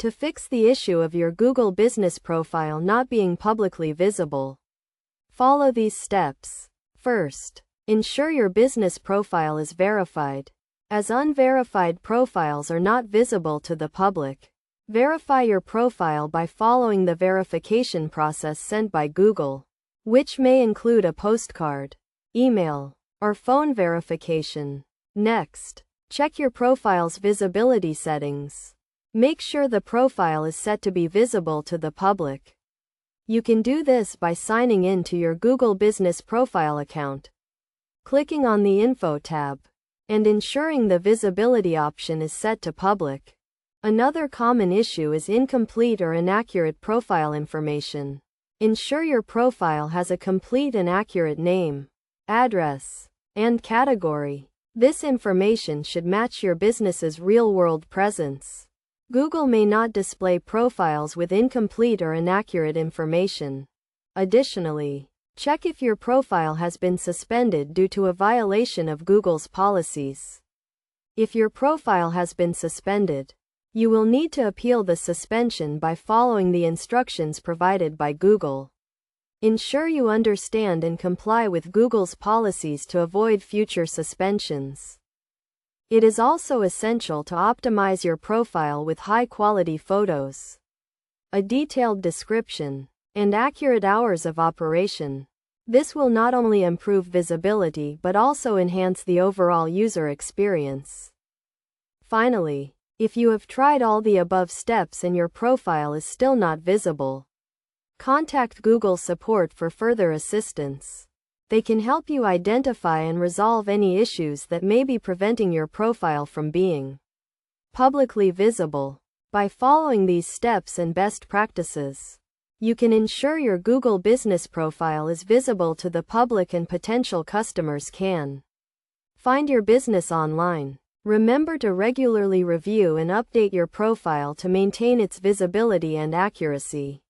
To fix the issue of your Google Business profile not being publicly visible, follow these steps. First, ensure your business profile is verified, as unverified profiles are not visible to the public. Verify your profile by following the verification process sent by Google, which may include a postcard, email, or phone verification. Next, check your profile's visibility settings. Make sure the profile is set to be visible to the public. You can do this by signing in to your Google Business Profile account, clicking on the Info tab, and ensuring the visibility option is set to public. Another common issue is incomplete or inaccurate profile information. Ensure your profile has a complete and accurate name, address, and category. This information should match your business's real-world presence. Google may not display profiles with incomplete or inaccurate information. Additionally, check if your profile has been suspended due to a violation of Google's policies. If your profile has been suspended, you will need to appeal the suspension by following the instructions provided by Google. Ensure you understand and comply with Google's policies to avoid future suspensions. It is also essential to optimize your profile with high-quality photos, a detailed description, and accurate hours of operation. This will not only improve visibility but also enhance the overall user experience. Finally, if you have tried all the above steps and your profile is still not visible, contact Google support for further assistance. They can help you identify and resolve any issues that may be preventing your profile from being publicly visible. By following these steps and best practices, you can ensure your Google Business profile is visible to the public and potential customers can find your business online. Remember to regularly review and update your profile to maintain its visibility and accuracy.